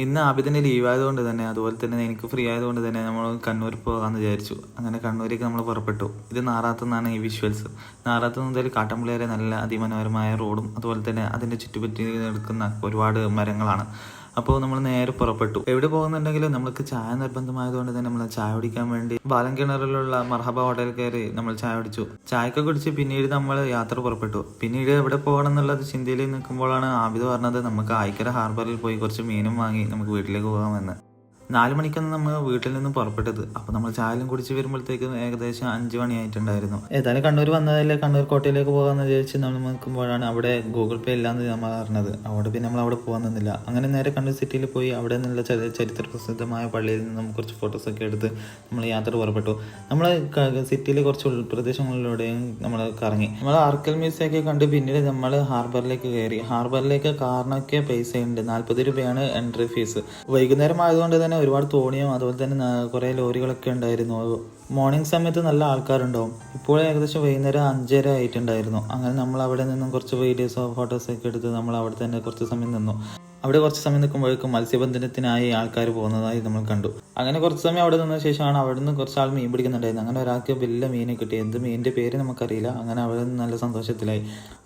ഇന്ന് ആബിദിന് ലീവ് ആയതുകൊണ്ട് തന്നെ അതുപോലെ തന്നെ എനിക്ക് ഫ്രീ ആയതുകൊണ്ട് തന്നെ നമ്മൾ കണ്ണൂർ പോകാമെന്ന് വിചാരിച്ചു. അങ്ങനെ കണ്ണൂരേക്ക് നമ്മൾ പുറപ്പെട്ടു. ഇത് നാറാത്ത് നിന്നാണ് ഈ വിഷ്വൽസ്. നാറാത്ത് മുതൽ കാട്ടമ്പള്ളി വരെ നല്ല അതിമനോഹരമായ റോഡും അതുപോലെ തന്നെ അതിൻ്റെ ചുറ്റുപറ്റി നിൽക്കുന്ന ഒരുപാട് മരങ്ങളാണ്. അപ്പോൾ നമ്മൾ നേരെ പുറപ്പെട്ടു. എവിടെ പോകുന്നുണ്ടെങ്കിലും നമ്മൾക്ക് ചായ നിർബന്ധമായതുകൊണ്ട് തന്നെ നമ്മൾ ചായ കുടിക്കാൻ വേണ്ടി ബാലൻകിണറിലുള്ള മർഹബ ഹോട്ടലിൽ കയറി നമ്മൾ ചായ കുടിച്ചു. ചായയൊക്കെ കുടിച്ച് പിന്നീട് നമ്മൾ യാത്ര പുറപ്പെട്ടു. പിന്നീട് എവിടെ പോകണം എന്നുള്ളത് ചിന്തയിൽ നിൽക്കുമ്പോഴാണ് ആബിദ് പറഞ്ഞത് നമുക്ക് ആയിക്കര ഹാർബറിൽ പോയി കുറച്ച് മീനും വാങ്ങി നമുക്ക് വീട്ടിലേക്ക് പോകാമെന്ന്. 4 മണിക്കാണ് നമ്മൾ വീട്ടിൽ നിന്ന് പുറപ്പെട്ടത്. അപ്പോൾ നമ്മൾ ചായലും കുടിച്ച് വരുമ്പോഴത്തേക്കും ഏകദേശം 5 മണിയായിട്ടുണ്ടായിരുന്നു. ഏതായാലും കണ്ണൂർ വന്നതല്ലേ, കണ്ണൂർ കോട്ടയിലേക്ക് പോകാമെന്ന് വിചാരിച്ച് നമ്മൾ നിൽക്കുമ്പോഴാണ് അവിടെ ഗൂഗിൾ പേ ഇല്ലാന്ന് നമ്മൾ അറിഞ്ഞത്. അവിടെ പിന്നെ നമ്മൾ അവിടെ പോകാൻ നിന്നില്ല. അങ്ങനെ നേരെ കണ്ണൂർ സിറ്റിയിൽ പോയി അവിടെ നിന്നുള്ള ചരിത്ര പ്രസിദ്ധമായ പള്ളിയിൽ നിന്നും കുറച്ച് ഫോട്ടോസൊക്കെ എടുത്ത് നമ്മൾ യാത്ര പുറപ്പെട്ടു. നമ്മൾ സിറ്റിയിലെ കുറച്ച് ഉൾപ്രദേശങ്ങളിലൂടെയും നമ്മൾ കറങ്ങി. നമ്മൾ ആർക്കൽ മ്യൂസിയമൊക്കെ കണ്ട് പിന്നീട് നമ്മൾ ഹാർബറിലേക്ക് കയറി. ഹാർബറിലേക്ക് കാറിനൊക്കെ പൈസയുണ്ട്, 40 രൂപയാണ് എൻട്രി ഫീസ്. വൈകുന്നേരം ആയതുകൊണ്ട് തന്നെ ഒരുപാട് തോണിയും അതുപോലെ തന്നെ കുറേ ലോറികളൊക്കെ ഉണ്ടായിരുന്നു. മോർണിംഗ് സമയത്ത് നല്ല ആൾക്കാരുണ്ടാവും. ഇപ്പോൾ ഏകദേശം വൈകുന്നേരം 5:30 ആയിട്ടുണ്ടായിരുന്നു. അങ്ങനെ നമ്മൾ അവിടെ നിന്നും കുറച്ച് വീഡിയോസോ ഫോട്ടോസൊക്കെ എടുത്ത് നമ്മൾ അവിടെ തന്നെ കുറച്ച് സമയം നിന്നു. അവിടെ കുറച്ച് സമയം നിൽക്കുമ്പോഴേക്കും മത്സ്യബന്ധനത്തിനായി ആൾക്കാർ പോകുന്നതായി നമ്മൾ കണ്ടു. അങ്ങനെ കുറച്ച് സമയം അവിടെ നിന്ന ശേഷമാണ് അവിടെ നിന്ന് കുറച്ച് ആൾ മീൻ പിടിക്കുന്നുണ്ടായിരുന്നു. അങ്ങനെ ഒരാൾക്ക് വലിയ മീനെ കിട്ടി. എന്ത് മീനിൻ്റെ പേര് നമുക്കറിയില്ല. അങ്ങനെ അവിടെ നിന്ന് നല്ല സന്തോഷത്തിലായി.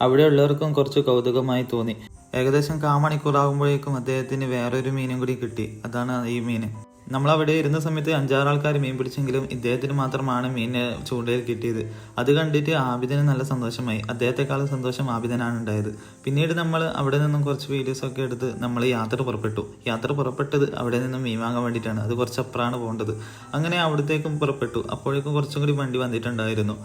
അവിടെ ഉള്ളവർക്കും കുറച്ച് കൗതുകമായി തോന്നി. ഏകദേശം 1/4 മണിക്കൂറാകുമ്പോഴേക്കും അദ്ദേഹത്തിന് വേറൊരു മീനും കൂടി കിട്ടി. അതാണ് ഈ മീൻ. നമ്മളവിടെ ഇരുന്ന സമയത്ത് 5-6 ആൾക്കാർ മീൻ പിടിച്ചെങ്കിലും ഇദ്ദേഹത്തിന് മാത്രമാണ് മീനിനെ ചൂണ്ടയിൽ കിട്ടിയത്. അത് കണ്ടിട്ട് ആബിദിന് നല്ല സന്തോഷമായി. അദ്ദേഹത്തെക്കാളും സന്തോഷം ആബിദിനാണ് ഉണ്ടായത്. പിന്നീട് നമ്മൾ അവിടെ നിന്നും കുറച്ച് വീഡിയോസൊക്കെ എടുത്ത് നമ്മൾ യാത്ര പുറപ്പെട്ടത് അവിടെ നിന്നും മീൻ വാങ്ങാൻ വേണ്ടിയിട്ടാണ്. അത് കുറച്ചപ്പുറമാണ് പോകേണ്ടത്. അങ്ങനെ അവിടത്തേക്കും പുറപ്പെട്ടു. അപ്പോഴേക്കും കുറച്ചും കൂടി വണ്ടി വന്നിട്ടുണ്ടായിരുന്നു.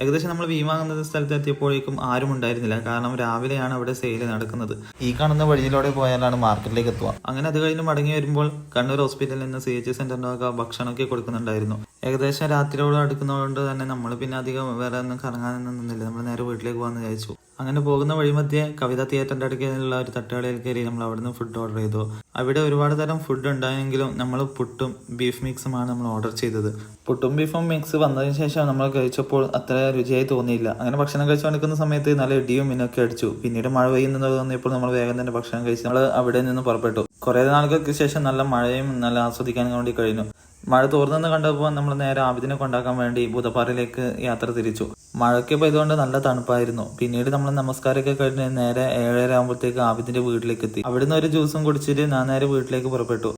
ഏകദേശം നമ്മൾ മീൻ വാങ്ങുന്ന സ്ഥലത്ത് എത്തിയപ്പോഴേക്കും ആരും ഉണ്ടായിരുന്നില്ല. കാരണം രാവിലെയാണ് അവിടെ സെയിൽ നടക്കുന്നത്. ഈ കാണുന്ന വഴിയിലൂടെ പോയാലാണ് മാർക്കറ്റിലേക്ക് എത്തുക. അങ്ങനെ അത് കഴിഞ്ഞ് മടങ്ങി വരുമ്പോൾ കണ്ണൂർ ഹോസ്പിറ്റലിൽ നിന്ന് CH സെന്ററിനൊക്കെ ഭക്ഷണമൊക്കെ കൊടുക്കുന്നുണ്ടായിരുന്നു. ഏകദേശം രാത്രിയോട് അടുക്കുന്നതുകൊണ്ട് തന്നെ നമ്മൾ പിന്നെ അധികം വേറെ ഒന്നും കറങ്ങാനൊന്നും നിന്നില്ല. നമ്മൾ നേരെ വീട്ടിലേക്ക് പോകാമെന്ന് വിചാരിച്ചു. അങ്ങനെ പോകുന്ന വഴിമധ്യേ കവിത തിയേറ്ററിൻ്റെ അടുക്കലുള്ള ഒരു തട്ടുകടയിൽ കയറി നമ്മൾ അവിടെ നിന്ന് ഫുഡ് ഓർഡർ ചെയ്തു. അവിടെ ഒരുപാട് തരം ഫുഡ് ഉണ്ടായെങ്കിലും നമ്മൾ പുട്ടും ബീഫ് മിക്സുമാണ് നമ്മൾ ഓർഡർ ചെയ്തത്. പുട്ടും ബീഫും മിക്സ് വന്നതിന് ശേഷം നമ്മൾ കഴിച്ചപ്പോൾ അത്ര രുചിയായി തോന്നിയില്ല. അങ്ങനെ ഭക്ഷണം കഴിച്ചുകൊണ്ടിരിക്കുന്ന സമയത്ത് നല്ല ഇടിയും മിന്നൊക്കെ അടിച്ചു. പിന്നീട് മഴ പെയ്യുന്നത് തോന്നിയപ്പോൾ നമ്മൾ വേഗം തന്നെ ഭക്ഷണം കഴിച്ച് നമ്മൾ അവിടെ നിന്ന് പുറപ്പെട്ടു. കുറേ നാളുകൾക്ക് ശേഷം നല്ല മഴയും നല്ല ആസ്വദിക്കാൻ വേണ്ടി കഴിഞ്ഞു. മഴ തോർന്നെന്ന് കണ്ടപ്പോൾ നമ്മൾ നേരെ ആബിദിനെ കൊണ്ടാക്കാൻ വേണ്ടി ബുധപ്പാറയിലേക്ക് യാത്ര തിരിച്ചു. മഴയ്ക്ക് പെയ്തുകൊണ്ട് നല്ല തണുപ്പായിരുന്നു. പിന്നീട് നമ്മൾ നമസ്കാരമൊക്കെ കഴിഞ്ഞ് നേരെ 7:30 ആകുമ്പോഴത്തേക്ക് ആബിദിന്റെ വീട്ടിലേക്ക് എത്തി. അവിടുന്ന് ഒരു ജ്യൂസും കുടിച്ചിട്ട് ഞാൻ നേരെ വീട്ടിലേക്ക് പുറപ്പെട്ടു.